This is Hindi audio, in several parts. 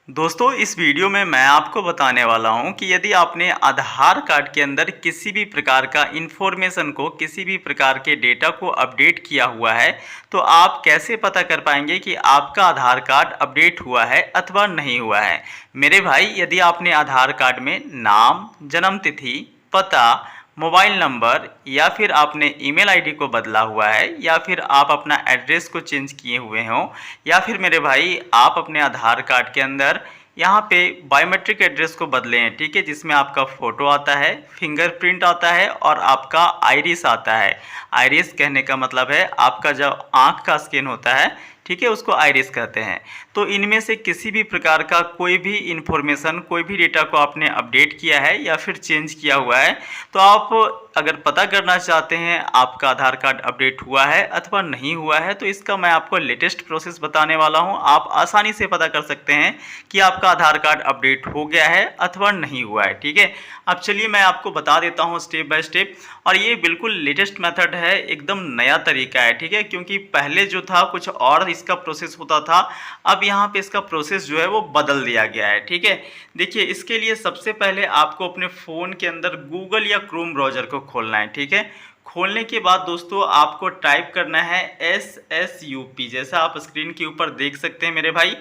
दोस्तों इस वीडियो में मैं आपको बताने वाला हूं कि यदि आपने आधार कार्ड के अंदर किसी भी प्रकार का इन्फॉर्मेशन को किसी भी प्रकार के डेटा को अपडेट किया हुआ है तो आप कैसे पता कर पाएंगे कि आपका आधार कार्ड अपडेट हुआ है अथवा नहीं हुआ है। मेरे भाई, यदि आपने आधार कार्ड में नाम, जन्म तिथि, पता, मोबाइल नंबर या फिर आपने ईमेल आईडी को बदला हुआ है या फिर आप अपना एड्रेस को चेंज किए हुए हों या फिर मेरे भाई आप अपने आधार कार्ड के अंदर यहाँ पे बायोमेट्रिक एड्रेस को बदले हैं, ठीक है, जिसमें आपका फ़ोटो आता है, फिंगरप्रिंट आता है और आपका आइरिस आता है। आइरिस कहने का मतलब है आपका जो आँख का स्कैन होता है, ठीक है, उसको आइरिस कहते हैं। तो इनमें से किसी भी प्रकार का कोई भी इन्फॉर्मेशन, कोई भी डेटा को आपने अपडेट किया है या फिर चेंज किया हुआ है तो आप अगर पता करना चाहते हैं आपका आधार कार्ड अपडेट हुआ है अथवा नहीं हुआ है तो इसका मैं आपको लेटेस्ट प्रोसेस बताने वाला हूं। आप आसानी से पता कर सकते हैं कि आपका आधार कार्ड अपडेट हो गया है अथवा नहीं हुआ है, ठीक है। अब चलिए मैं आपको बता देता हूं स्टेप बाय स्टेप, और ये बिल्कुल लेटेस्ट मेथड है, एकदम नया तरीका है, ठीक है, क्योंकि पहले जो था कुछ और इसका प्रोसेस होता था, अब यहाँ पे इसका प्रोसेस जो है वो बदल दिया गया है, ठीक है। देखिए, इसके लिए सबसे पहले आपको अपने फ़ोन के अंदर गूगल या क्रोम ब्राउज़र को खोलना है, ठीक है। खोलने के बाद दोस्तों आपको टाइप करना है SSUP, जैसा आप स्क्रीन के ऊपर देख सकते हैं मेरे भाई,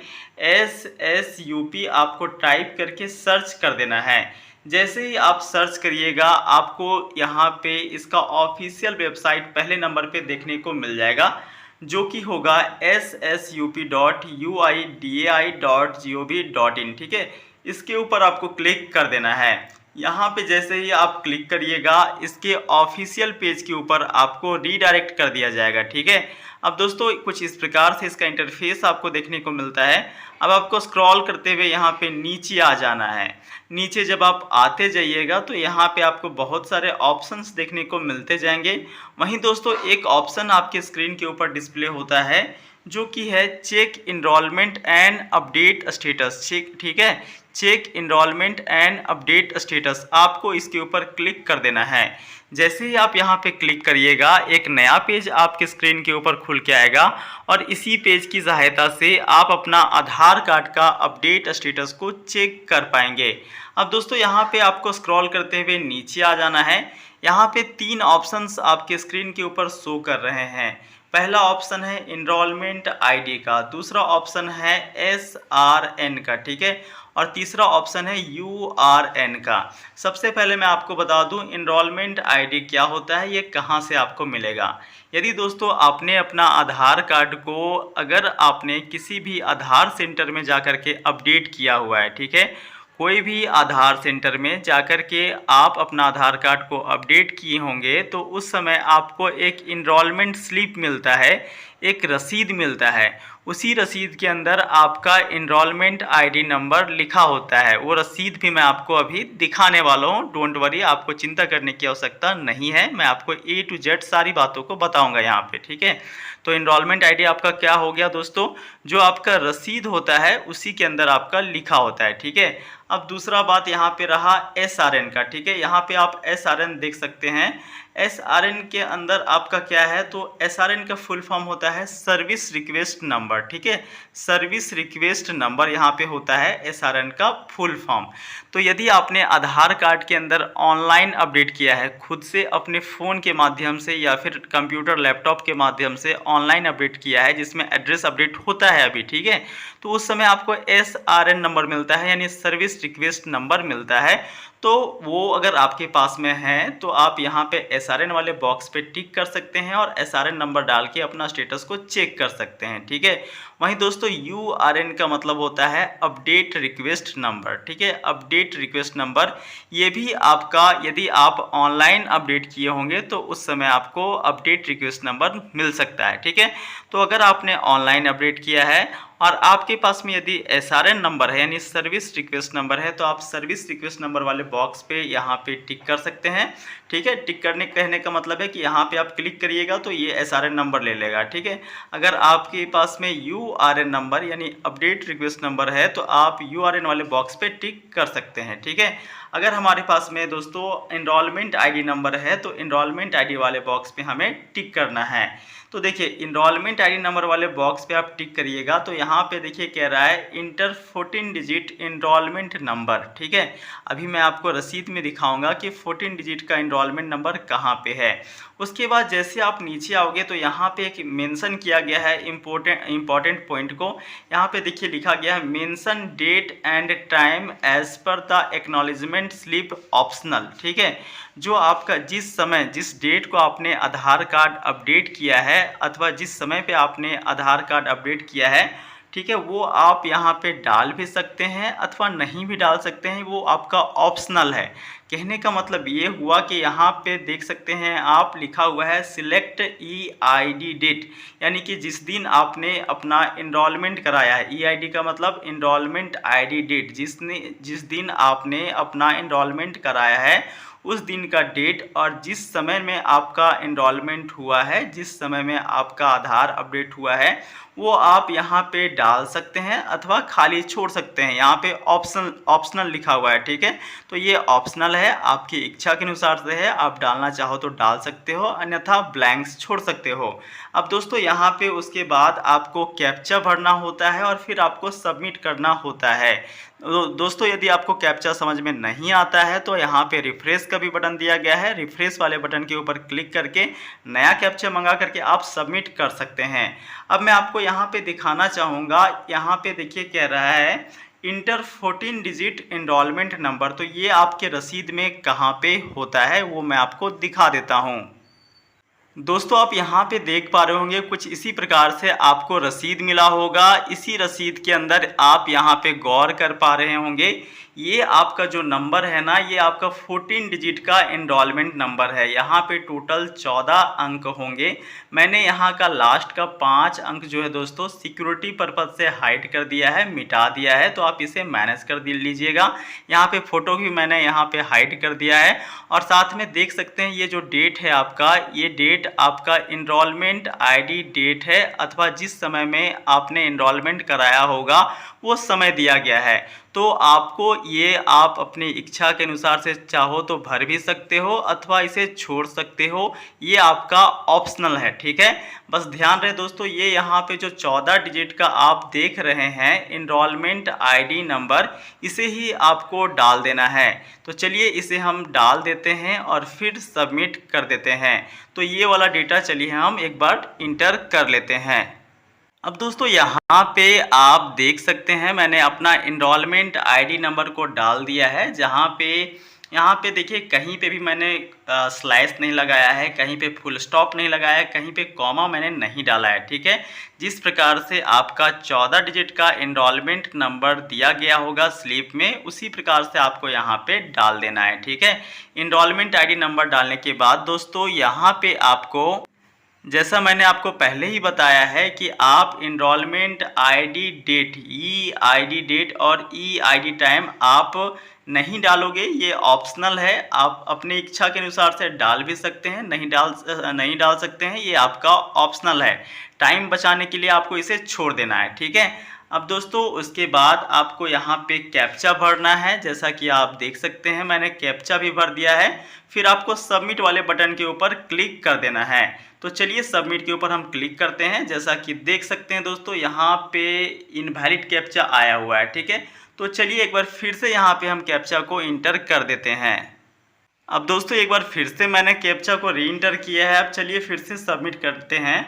SSUP आपको टाइप करके सर्च कर देना है। जैसे ही आप सर्च करिएगा आपको यहाँ पे इसका ऑफिशियल वेबसाइट पहले नंबर पे देखने को मिल जाएगा, जो कि होगा ssup.uidai.gov.in, ठीक है। इसके ऊपर आपको क्लिक कर देना है। यहाँ पे जैसे ही आप क्लिक करिएगा इसके ऑफिशियल पेज के ऊपर आपको रीडायरेक्ट कर दिया जाएगा, ठीक है। अब दोस्तों कुछ इस प्रकार से इसका इंटरफेस आपको देखने को मिलता है। अब आपको स्क्रॉल करते हुए यहाँ पे नीचे आ जाना है। नीचे जब आप आते जाइएगा तो यहाँ पे आपको बहुत सारे ऑप्शंस देखने को मिलते जाएंगे। वहीं दोस्तों एक ऑप्शन आपके स्क्रीन के ऊपर डिस्प्ले होता है जो कि है check enrolment and update status, ठीक है। Check enrolment and update status, आपको इसके ऊपर क्लिक कर देना है। जैसे ही आप यहाँ पे क्लिक करिएगा एक नया पेज आपके स्क्रीन के ऊपर खुल के आएगा और इसी पेज की सहायता से आप अपना आधार कार्ड का अपडेट स्टेटस को चेक कर पाएंगे। अब दोस्तों यहाँ पे आपको स्क्रॉल करते हुए नीचे आ जाना है। यहाँ पे 3 ऑप्शंस आपके स्क्रीन के ऊपर शो कर रहे हैं। पहला ऑप्शन है इनरोलमेंट आईडी का, दूसरा ऑप्शन है SRN का, ठीक है, और तीसरा ऑप्शन है URN का। सबसे पहले मैं आपको बता दूं इनरोलमेंट आईडी क्या होता है, ये कहां से आपको मिलेगा। यदि दोस्तों आपने अपना आधार कार्ड को अगर आपने किसी भी आधार सेंटर में जाकर के अपडेट किया हुआ है, ठीक है, कोई भी आधार सेंटर में जाकर के आप अपना आधार कार्ड को अपडेट किए होंगे तो उस समय आपको एक इनरोलमेंट स्लिप मिलता है, एक रसीद मिलता है। उसी रसीद के अंदर आपका इनरोलमेंट आईडी नंबर लिखा होता है। वो रसीद भी मैं आपको अभी दिखाने वाला हूँ, डोंट वरी, आपको चिंता करने की आवश्यकता नहीं है। मैं आपको A to Z सारी बातों को बताऊंगा यहाँ पे, ठीक है। तो इनरोलमेंट आईडी आपका क्या हो गया दोस्तों, जो आपका रसीद होता है उसी के अंदर आपका लिखा होता है, ठीक है। अब दूसरा बात यहाँ पे रहा SRN का, ठीक है। यहाँ पे आप SRN देख सकते हैं। SRN के अंदर आपका क्या है, तो SRN का फुल फॉर्म होता है सर्विस रिक्वेस्ट नंबर, ठीक है। सर्विस रिक्वेस्ट नंबर यहाँ पे होता है SRN का फुल फॉर्म। तो यदि आपने आधार कार्ड के अंदर ऑनलाइन अपडेट किया है, खुद से अपने फ़ोन के माध्यम से या फिर कंप्यूटर लैपटॉप के माध्यम से ऑनलाइन अपडेट किया है, जिसमें एड्रेस अपडेट होता है अभी, ठीक है, तो उस समय आपको SRN नंबर मिलता है, यानी सर्विस रिक्वेस्ट नंबर मिलता है। तो वो अगर आपके पास में है तो आप यहाँ पे SRN वाले बॉक्स पे टिक कर सकते हैं और SRN नंबर डाल के अपना स्टेटस को चेक कर सकते हैं, ठीक है। वहीं दोस्तों URN का मतलब होता है अपडेट रिक्वेस्ट नंबर, ठीक है। अपडेट रिक्वेस्ट नंबर ये भी आपका, यदि आप ऑनलाइन अपडेट किए होंगे तो उस समय आपको अपडेट रिक्वेस्ट नंबर मिल सकता है, ठीक है। तो अगर आपने ऑनलाइन अपडेट किया है और आपके पास में यदि SRN नंबर है यानी सर्विस रिक्वेस्ट नंबर है तो आप सर्विस रिक्वेस्ट नंबर वाले बॉक्स पे यहाँ पे टिक कर सकते हैं, ठीक है। टिक करने कहने का मतलब है कि यहाँ पे आप क्लिक करिएगा तो ये SRN नंबर ले लेगा, ठीक है। अगर आपके पास में URN नंबर यानी अपडेट रिक्वेस्ट नंबर है तो आप URN वाले बॉक्स पे टिक कर सकते हैं, ठीक है। अगर हमारे पास में दोस्तों इनरोलमेंट आईडी नंबर है तो इनरोलमेंट आईडी वाले बॉक्स पे हमें टिक करना है। तो देखिए इनरोलमेंट आईडी नंबर वाले बॉक्स पे आप टिक करिएगा, तो यहाँ पे देखिए कह रहा है इंटर 14 डिजिट इनरोलमेंट नंबर। ठीक है, अभी मैं आपको रसीद में दिखाऊंगा कि 14 डिजिट का इनरोलमेंट नंबर कहाँ पे है। उसके बाद जैसे आप नीचे आओगे तो यहाँ पे एक मेंशन किया गया है इम्पोर्टेंट पॉइंट को। यहाँ पे देखिए लिखा गया है mention date and time as per the acknowledgement slip optional. ठीक है, जो आपका जिस समय जिस डेट को आपने आधार कार्ड अपडेट किया है अथवा जिस समय पे आपने आधार कार्ड अपडेट किया है, ठीक है, वो आप यहाँ पे डाल भी सकते हैं अथवा नहीं भी डाल सकते हैं, वो आपका ऑप्शनल है। कहने का मतलब ये हुआ कि यहाँ पे देख सकते हैं आप लिखा हुआ है सिलेक्ट EID डेट, यानी कि जिस दिन आपने अपना इनरोलमेंट कराया है। EID का मतलब इनरोलमेंट ID डेट, जिस दिन आपने अपना इनरोलमेंट कराया है उस दिन का डेट और जिस समय में आपका इनरोलमेंट हुआ है, जिस समय में आपका आधार अपडेट हुआ है, वो आप यहाँ पे डाल सकते हैं अथवा खाली छोड़ सकते हैं। यहाँ पे ऑप्शनल लिखा हुआ है। ठीक है, तो ये ऑप्शनल है, आपकी इच्छा के अनुसार से है, आप डालना चाहो तो डाल सकते हो, अन्यथा ब्लैंक्स छोड़ सकते हो। अब दोस्तों यहाँ पे उसके बाद आपको कैप्चा भरना होता है और फिर आपको सबमिट करना होता है। दोस्तों यदि आपको कैप्चा समझ में नहीं आता है तो यहाँ पे रिफ्रेश का भी बटन दिया गया है, रिफ्रेश वाले बटन के ऊपर क्लिक करके नया कैप्चा मंगा करके आप सबमिट कर सकते हैं। अब मैं आपको यहाँ पे दिखाना चाहूँगा, यहाँ पे देखिए कह रहा है इंटर 14 डिजिट इनरोलमेंट नंबर, तो ये आपके रसीद में कहाँ पे होता है वो मैं आपको दिखा देता हूँ। दोस्तों आप यहाँ पे देख पा रहे होंगे कुछ इसी प्रकार से आपको रसीद मिला होगा। इसी रसीद के अंदर आप यहाँ पे गौर कर पा रहे होंगे, ये आपका जो नंबर है ना, ये आपका 14 डिजिट का इनरोलमेंट नंबर है। यहाँ पे टोटल 14 अंक होंगे। मैंने यहाँ का लास्ट का 5 अंक जो है दोस्तों सिक्योरिटी पर्पज से हाइड कर दिया है, मिटा दिया है, तो आप इसे मैनेज कर लीजिएगा। यहाँ पे फोटो भी मैंने यहाँ पे हाइड कर दिया है और साथ में देख सकते हैं ये जो डेट है आपका, ये डेट आपका इनरोलमेंट ID डेट है अथवा जिस समय में आपने इनरोलमेंट कराया होगा वो समय दिया गया है। तो आपको ये आप अपनी इच्छा के अनुसार से चाहो तो भर भी सकते हो अथवा इसे छोड़ सकते हो, ये आपका ऑप्शनल है। ठीक है, बस ध्यान रहे दोस्तों, ये यहाँ पे जो 14 डिजिट का आप देख रहे हैं इनरोलमेंट ID नंबर, इसे ही आपको डाल देना है। तो चलिए इसे हम डाल देते हैं और फिर सबमिट कर देते हैं। तो ये वाला डेटा चलिए हम एक बार इंटर कर लेते हैं। अब दोस्तों यहाँ पे आप देख सकते हैं मैंने अपना इनरोलमेंट ID नंबर को डाल दिया है, जहाँ पे यहाँ पे देखिए कहीं पे भी मैंने स्लैश नहीं लगाया है, कहीं पे फुल स्टॉप नहीं लगाया है, कहीं पे कॉमा मैंने नहीं डाला है। ठीक है, जिस प्रकार से आपका 14 डिजिट का इनरोलमेंट नंबर दिया गया होगा स्लिप में, उसी प्रकार से आपको यहाँ पे डाल देना है। ठीक है, इनरोलमेंट ID नंबर डालने के बाद दोस्तों यहाँ पे आपको, जैसा मैंने आपको पहले ही बताया है कि आप enrolment ID date, EID date और EID टाइम आप नहीं डालोगे, ये ऑप्शनल है। आप अपनी इच्छा के अनुसार से डाल भी सकते हैं, नहीं डाल सकते हैं, ये आपका ऑप्शनल है। टाइम बचाने के लिए आपको इसे छोड़ देना है। ठीक है, अब दोस्तों उसके बाद आपको यहाँ पे कैप्चा भरना है, जैसा कि आप देख सकते हैं मैंने कैप्चा भी भर दिया है। फिर आपको सबमिट वाले बटन के ऊपर क्लिक कर देना है। तो चलिए सबमिट के ऊपर हम क्लिक करते हैं। जैसा कि देख सकते हैं दोस्तों यहाँ पे इनवैलिड कैप्चा आया हुआ है। ठीक है, तो चलिए एक बार फिर से यहाँ पे हम कैप्चा को इंटर कर देते हैं। अब दोस्तों एक बार फिर से मैंने कैप्चा को री इंटर किया है। अब चलिए फिर से सबमिट करते हैं।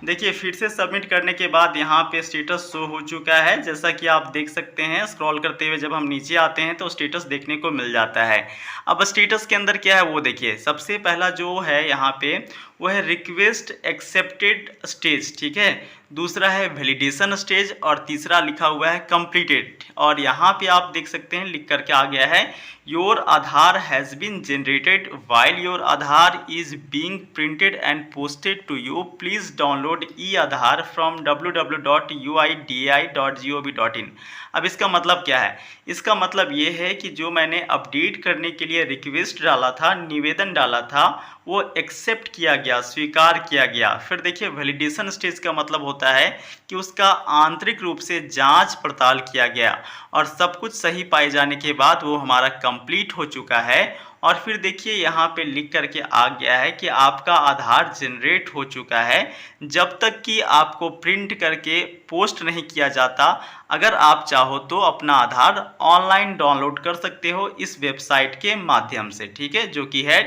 देखिए फिर से सबमिट करने के बाद यहाँ पे स्टेटस शो हो चुका है, जैसा कि आप देख सकते हैं। स्क्रॉल करते हुए जब हम नीचे आते हैं तो स्टेटस देखने को मिल जाता है। अब स्टेटस के अंदर क्या है वो देखिए, सबसे पहला जो है यहाँ पे वो है रिक्वेस्ट एक्सेप्टेड स्टेज। ठीक है, दूसरा है वैलिडेशन स्टेज और तीसरा लिखा हुआ है कंप्लीटेड। और यहाँ पे आप देख सकते हैं लिख करके आ गया है your Aadhaar has been generated while your Aadhaar is being printed and posted to you, please download e-आधार फ्रॉम www.uidi.gov.in। अब इसका मतलब क्या है? इसका मतलब ये है कि जो मैंने अपडेट करने के लिए रिक्वेस्ट डाला था, निवेदन डाला था, वो एक्सेप्ट किया गया, स्वीकार किया गया। फिर देखिए वैलिडेशन स्टेज का मतलब होता है कि उसका आंतरिक रूप से जांच पड़ताल किया गया और सब कुछ सही पाए जाने के बाद वो हमारा कंप्लीट हो चुका है और फिर देखिए यहाँ पे लिख करके आ गया है कि आपका आधार जनरेट हो चुका है। जब तक कि आपको प्रिंट करके पोस्ट नहीं किया जाता, अगर आप चाहो तो अपना आधार ऑनलाइन डाउनलोड कर सकते हो इस वेबसाइट के माध्यम से, ठीक है, जो कि है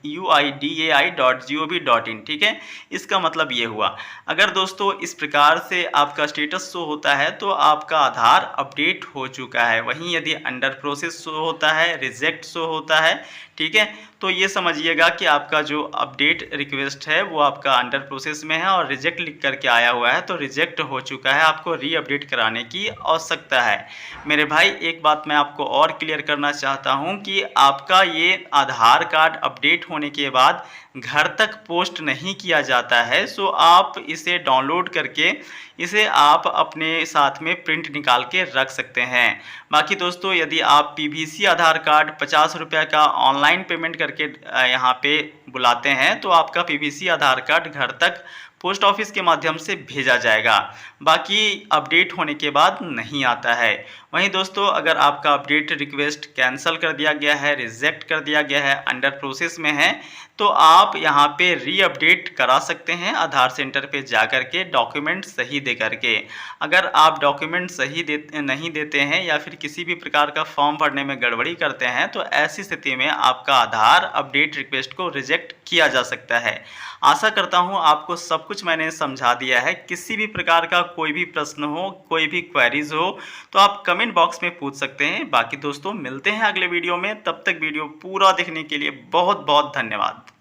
uidai.gov.in, ठीक है। इसका मतलब ये हुआ। अगर दोस्तों इस प्रकार से आपका स्टेटस शो होता है तो आपका आधार अपडेट हो चुका है। वहीं यदि अंडर प्रोसेस शो होता है, रिजेक्ट शो होता है, ठीक है, तो ये समझिएगा कि आपका जो अपडेट रिक्वेस्ट है वो आपका अंडर प्रोसेस में है और रिजेक्ट लिख करके आया हुआ है, तो रिजेक्ट हो चुका है, आपको री अपडेट कराने की आवश्यकता है। मेरे भाई एक बात मैं आपको और क्लियर करना चाहता हूं कि आपका ये आधार कार्ड अपडेट होने के बाद घर तक पोस्ट नहीं किया जाता है। सो आप इसे डाउनलोड करके इसे आप अपने साथ में प्रिंट निकाल के रख सकते हैं। बाकी दोस्तों यदि आप पीवीसी आधार कार्ड 50 रुपये का ऑनलाइन पेमेंट करके यहाँ पे बुलाते हैं तो आपका पीवीसी आधार कार्ड घर तक पोस्ट ऑफिस के माध्यम से भेजा जाएगा। बाकी अपडेट होने के बाद नहीं आता है। वहीं दोस्तों अगर आपका अपडेट रिक्वेस्ट कैंसिल कर दिया गया है, रिजेक्ट कर दिया गया है, अंडर प्रोसेस में है, तो आप यहाँ पे री अपडेट करा सकते हैं आधार सेंटर पे जा कर के डॉक्यूमेंट सही दे करके। अगर आप डॉक्यूमेंट सही नहीं देते हैं या फिर किसी भी प्रकार का फॉर्म भरने में गड़बड़ी करते हैं तो ऐसी स्थिति में आपका आधार अपडेट रिक्वेस्ट को रिजेक्ट किया जा सकता है। आशा करता हूँ आपको सब कुछ मैंने समझा दिया है। किसी भी प्रकार का कोई भी प्रश्न हो, कोई भी क्वेरीज हो तो आप कमेंट बॉक्स में पूछ सकते हैं। बाकी दोस्तों मिलते हैं अगले वीडियो में, तब तक वीडियो पूरा देखने के लिए बहुत बहुत धन्यवाद।